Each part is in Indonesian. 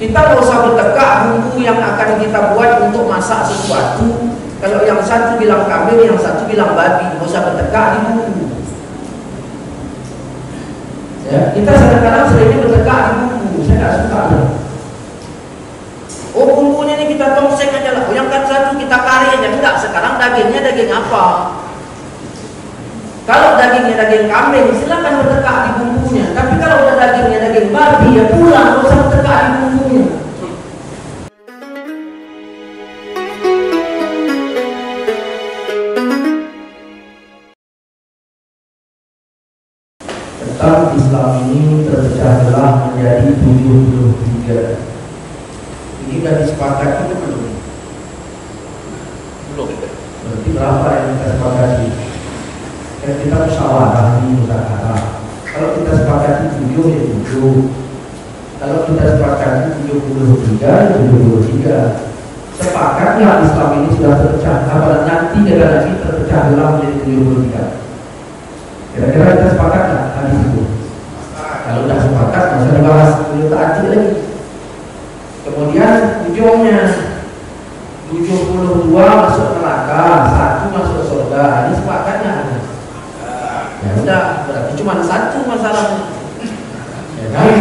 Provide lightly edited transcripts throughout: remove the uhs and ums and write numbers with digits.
Kita nggak usah bertekak bumbu yang akan kita buat untuk masak sesuatu. Kalau yang satu bilang kambing, yang satu bilang babi, nggak usah bertekak di bumbu. Ya, kita kadang-kadang seringnya bertekak di bumbu. Saya nggak suka. Oh, bumbunya ini kita tongseng aja lah. Oh, yang kan satu kita kari aja. Enggak, sekarang dagingnya daging apa? Kalau dagingnya daging kambing, silakan bertekak di bumbunya. Tapi kalau udah dagingnya daging babi, ya pulang, nggak usah bertekak di bumbunya. Tentang Islam ini terpecah belah menjadi 73. Ini sudah disepakati itu belum? Belum. Berarti berapa yang kita sepakati? Dan kita musyawarah ini musyawarah. Kalau kita sepakati 7 ya 7. Kalau kita sepakati 73 ya 73. Sepakatlah Islam ini sudah terpecah. Apalagi nanti dia lagi terpecah belah menjadi 73. Kira-kira kita sepakat nggak hadis itu? Kalau sudah sepakat, masa dibahas beliau taati lagi. Kemudian ujungnya 72 masuk neraka, 1 masuk surga. Ini sepakatnya. Ya udah, berarti cuma 1 masalahnya. Ya kan?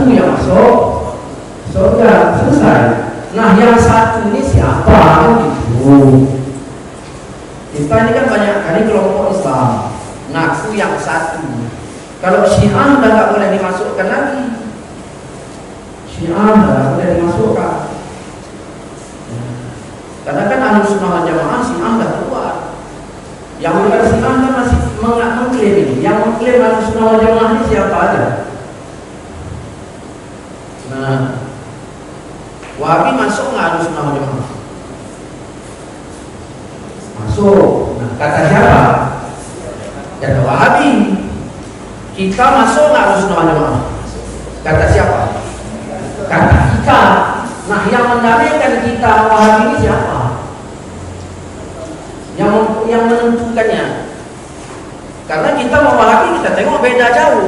1 yang masuk surga, selesai. Nah, yang 1 ini siapa? Gitu. Kita ini kan banyak kali kelompok Islam ngaku yang 1. Kalau Syiah udah nggak boleh dimasukkan lagi. Syiah udah nggak boleh dimasukkan. Karena kan Ahlussunnah wal Jamaah Syiah udah keluar. Yang bukan Syiah kan masih mengklaim ini. Yang mengklaim Ahlussunnah wal Jamaah ini siapa aja? Nah, Wahabi masuk nggak Ahlussunnah wal Jamaah? Masuk. Nah, kata siapa? Kata Wahabi. Kita masuk nggak Ahlussunnah wal Jamaah? Kata siapa? Kata kita. Nah, yang mendalilkan kita Wahabi ini siapa? Yang menentukannya. Karena kita mau Wahabi, kita tengok beda jauh.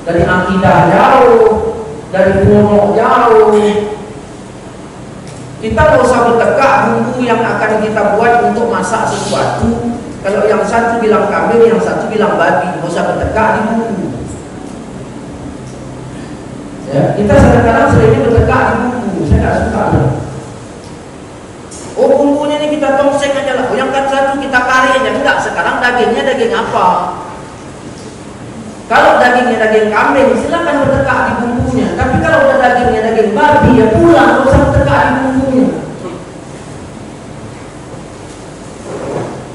Dari akidah jauh, dari pondok jauh. Kita nggak usah bertekak bumbu yang akan kita buat untuk masak sesuatu. Kalau yang satu bilang kambing, yang satu bilang babi, nggak usah bertekak di bumbu. Ya, kita kadang-kadang seringnya bertekak di bumbu. Saya nggak suka. Oh, bumbunya ini kita tongseng aja lah. Oh, yang kan satu kita kari aja. Enggak, sekarang dagingnya daging apa? Kalau dagingnya daging kambing, silakan bertekak di bumbunya. Tapi kalau udah dagingnya daging babi, ya pulang, nggak usah bertekak di bumbunya.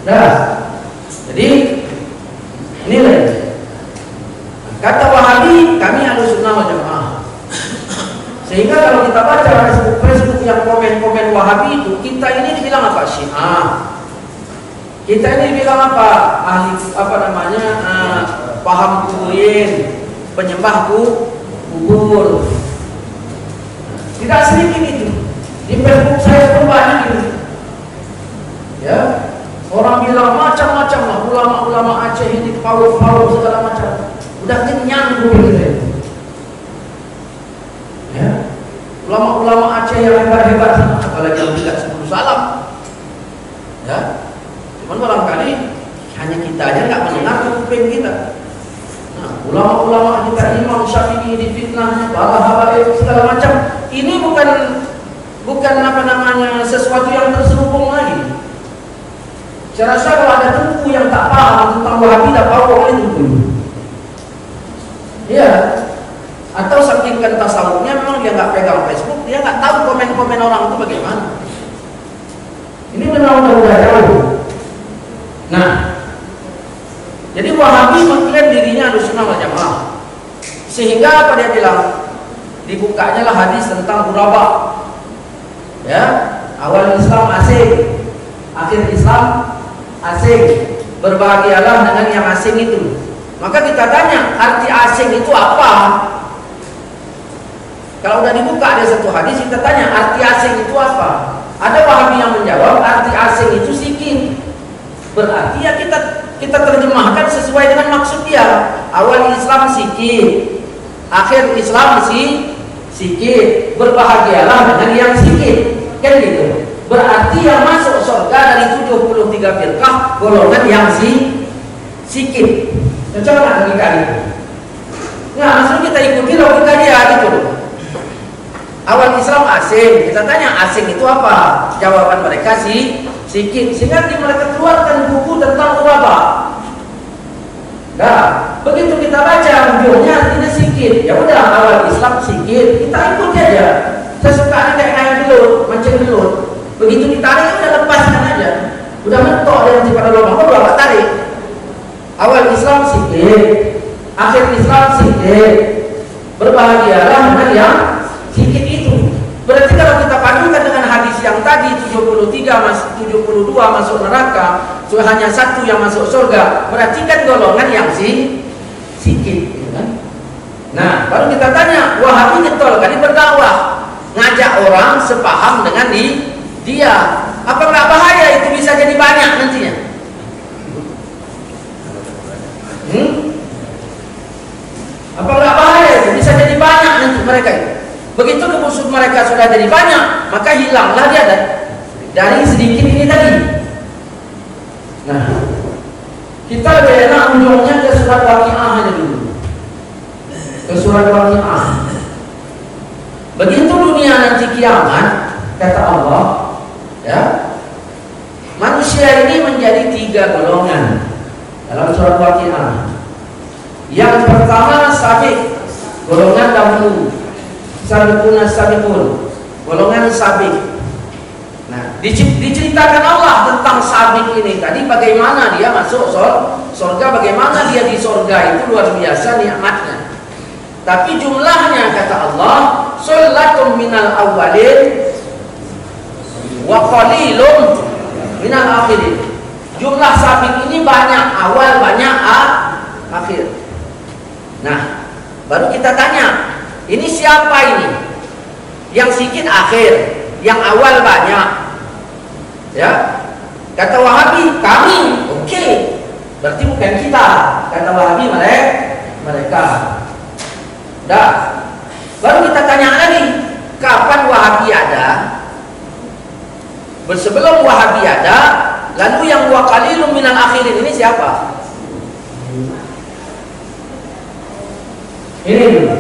Dah. Jadi nilai kata Wahabi, kami Ahlussunnah wal Jamaah. Sehingga kalau kita baca Facebook yang komen-komen Wahabi itu, kita ini dibilang apa? Syiah. Kita ini dibilang apa? Ahli apa namanya? Paham kuburin, penyembah kubur. Tidak sedikit itu. Di Facebook saya pun banyak itu. Ya. Orang bilang macam-macam lah, ulama-ulama Aceh ini paul-paul segala macam. Udah kenyang gue gitu. Ya. Ulama-ulama Aceh yang hebat-hebat, apalagi yang tidak 10 salam. Ya. Cuman barangkali hanya kita aja nggak mendengar kuping kita. Nah, ulama-ulama kita Imam Syafi'i difitnahnya, para habaib segala macam. Ini bukan apa namanya sesuatu yang terselubung lagi. Saya rasa kalau ada tunggu yang tak paham tentang Wahabi, tak paham itu. Iya. Atau saking tasawufnya memang dia nggak pegang Facebook, dia nggak tahu komen-komen orang itu bagaimana. Ini memang udah jauh. Nah, jadi Wahabi mengklaim dirinya Ahlussunnah wal Jamaah. Sehingga apa dia bilang? Dibukanya lah hadis tentang ghuraba. Ya, awal Islam asing, akhir Islam asing. Berbahagialah dengan yang asing itu. Maka kita tanya, arti asing itu apa? Kalau udah dibuka ada satu hadis, kita tanya arti asing itu apa? Ada Wahabi yang menjawab arti asing itu sikit. Berarti ya kita terjemahkan sesuai dengan maksud dia. Awal Islam sikit, akhir Islam sikit, berbahagialah dengan yang sikit, kan gitu. Berarti yang masuk surga dari 73 firqah golongan yang sikit. Cocok nggak logika itu? Nah, langsung kita ikuti logika dia gitu. Awal Islam asing, kita tanya asing itu apa? Jawaban mereka sikit. Sehingga mereka keluarkan buku tentang ulama. Nah, begitu kita baca ujungnya artinya sikit. Ya udah, awal Islam sikit, kita ikut aja. Sesuka kayak ayam belut, mancing belut. Begitu ditarik udah lepaskan aja. Udah mentok dia nanti pada lubang, udah tarik. Awal Islam sikit, akhir Islam sikit. Berbahagialah dengan yang sikit itu. Berarti kalau kita padukan dengan hadis yang tadi 72 masuk neraka, hanya satu yang masuk surga, berarti kan golongan yang sikit, gitu kan? Nah, baru kita tanya, Wahabi getol kali berdakwah, ngajak orang sepaham dengan dia. Apa nggak bahaya itu bisa jadi banyak nantinya? Apa nggak bahaya itu bisa jadi banyak nanti mereka itu? Begitu musuh mereka sudah jadi banyak, maka hilanglah dia dari sedikit ini tadi. Nah, kita lebih enak ujungnya ke surat Waqiah aja dulu. Ke surat Waqiah. Begitu dunia nanti kiamat, kata Allah, ya, manusia ini menjadi 3 golongan dalam surat Waqiah. Yang pertama sabik, golongan dahulu. Sabiquna sabiqun, golongan sabik. Nah, diceritakan Allah tentang sabik ini tadi, bagaimana dia masuk surga, bagaimana dia di surga itu luar biasa nikmatnya. Tapi jumlahnya kata Allah, sullatum minal awwalin wa qalilum minal akhirin. Jumlah sabik ini banyak awal, banyak akhir. Nah, baru kita tanya, ini siapa ini? Yang sedikit akhir, yang awal banyak. Ya. Kata Wahabi, kami. Oke. Berarti bukan kita. Kata Wahabi, mereka. Dah. Baru kita tanya lagi, kapan Wahabi ada? Sebelum Wahabi ada, lalu yang wa qalilun minal akhirin ini siapa? Ini dulu.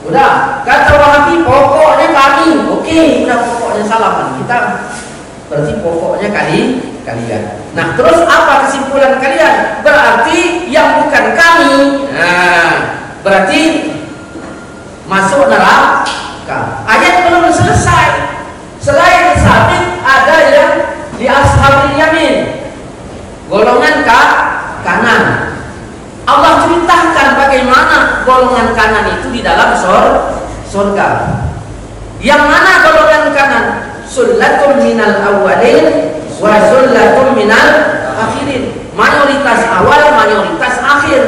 Udah, kata Wahabi pokoknya kami. Oke, udah pokoknya salaman. Kita berarti pokoknya kalian. Nah, terus apa kesimpulan kalian? Berarti yang bukan kami. Nah, berarti masuk neraka. Ayat belum selesai. Selain sabit ada yang di ashabul yamin. Golongan kanan. Allah ceritakan bagaimana golongan kanan itu di dalam surga. Yang mana golongan kanan? Sullatum minal awwalin wa sullatum minal akhirin. Mayoritas awal, mayoritas akhir.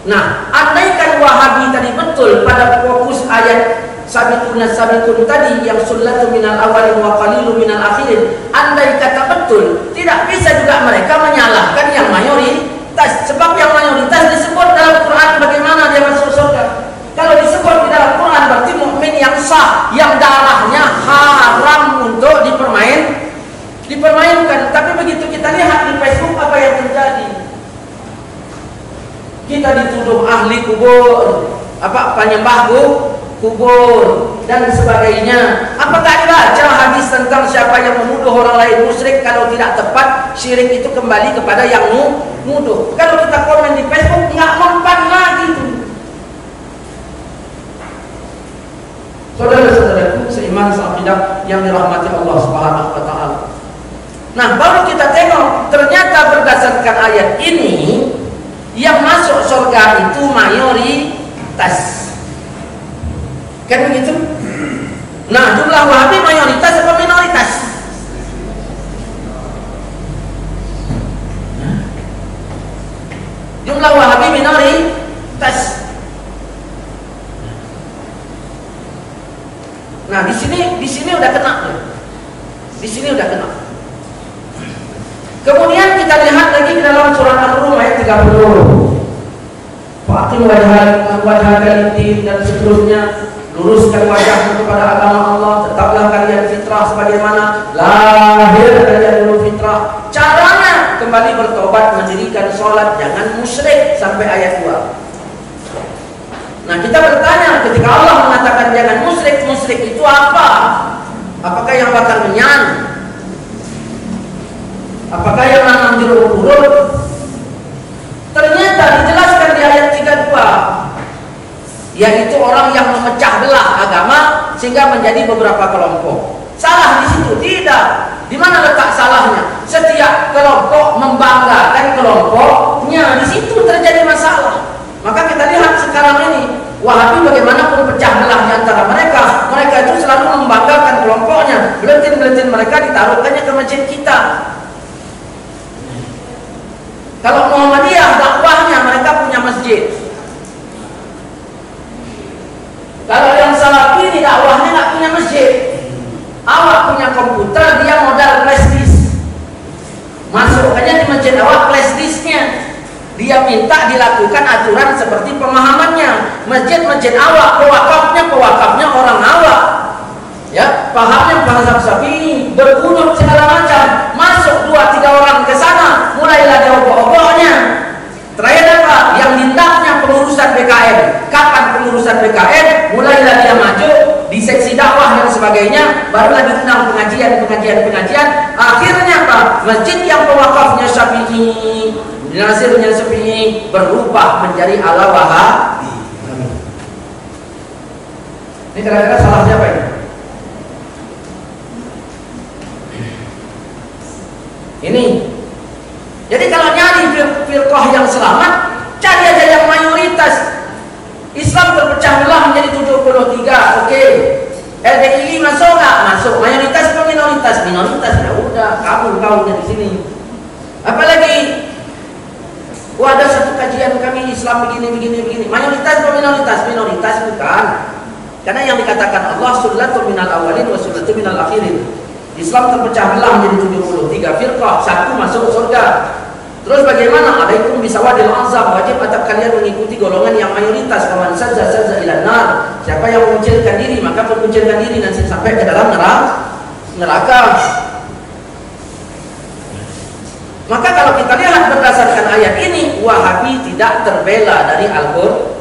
Nah, andaikan Wahabi tadi betul pada fokus ayat sabiquna sabiqun tadi yang sullatum minal awwalin wa qalilun minal akhirin, andai kata betul, tidak bisa juga mereka menyalahkan yang mayoritas. Sebab yang mayoritas disebut dalam Quran bagaimana dia masuk surga. Kalau disebut di dalam Quran berarti mukmin yang sah, yang darahnya haram untuk dipermainkan. Tapi begitu kita lihat di Facebook apa yang terjadi, kita dituduh ahli kubur, penyembah kubur dan sebagainya. Apakah dibaca hadis tentang siapa yang menuduh orang lain musyrik, kalau tidak tepat syirik itu kembali kepada yang nuduh. Kalau kita komen di Facebook nggak mempan lagi itu. Saudara-saudaraku seiman seaqidah yang dirahmati Allah Subhanahu wa taala. Nah, baru kita tengok ternyata berdasarkan ayat ini yang masuk surga itu mayoritas. Kan begitu? Nah, jumlah Wahabi mayoritas apa minoritas? Jumlah Wahabi minoritas. Nah, di sini udah kena. Di sini udah kena. Kemudian kita lihat lagi di dalam surah Ar-Rum ayat 30. Fa'atim wajhaka lid-din dan seterusnya. luruskan wajahmu kepada agama Allah, tetaplah kalian fitrah sebagaimana lahir kalian dulu fitrah. Caranya kembali bertobat, mendirikan sholat, jangan musyrik sampai ayat 2. Nah, kita bertanya, ketika Allah mengatakan jangan musyrik, musyrik itu apa? Apakah yang bakar menyan? Apakah yang nanam jeruk purut? Ternyata dijelaskan di ayat 32, yaitu orang yang memecah belah agama sehingga menjadi beberapa kelompok. Salah di situ? Tidak. Di mana letak salahnya? Setiap kelompok membanggakan kelompoknya, di situ terjadi masalah. Maka kita lihat sekarang ini, Wahabi bagaimanapun pecah belah di antara mereka, mereka itu selalu membanggakan kelompoknya. Buletin-buletin mereka ditaruhkannya ke masjid kita. Kalau Muhammadiyah dakwahnya mereka punya masjid. Kalau yang Salafi ini dakwahnya nggak punya masjid. Awak punya komputer, dia modal flash disk. Masukkannya di masjid awak flash disknya. Dia minta dilakukan aturan seperti pemahamannya. Masjid-masjid awak, pewakafnya orang awak. Ya, pahamnya bahasa Syafi'i, berkunut segala macam. Masuk 2-3 orang ke sana, mulailah dia obok-oboknya. Terakhir apa? Yang dindaknya pengurusan BKN. Kapan pengurusan BKN? Mulailah dia maju di seksi dakwah dan sebagainya, barulah diundang pengajian. Akhirnya apa? Masjid yang pewakafnya Syafi'i, nasirnya Syafi'i berubah menjadi ala Wahabi. Ini kira-kira salah siapa ini? Ini. Jadi kalau nyari firqah yang selamat, cari aja yang mayoritas. Islam terpecah belah menjadi 73, oke. LDI masuk nggak? Masuk. Mayoritas atau minoritas? Minoritas. Ya udah, kamu di sini. Apalagi, ada satu kajian kami Islam begini. Mayoritas atau minoritas? Minoritas bukan. Karena yang dikatakan Allah sullatun minal awalin wa sullatun minal akhirin. Islam terpecah belah menjadi 73 firqah, satu masuk surga. Terus bagaimana? Alaikum bisawadil azam, wajib atas kalian mengikuti golongan yang mayoritas. Faman sajza ila nar. Siapa yang mengucilkan diri, maka mengucilkan diri dan sampai ke dalam neraka. Maka kalau kita lihat berdasarkan ayat ini, Wahabi tidak terbela dari Al-Qur'an.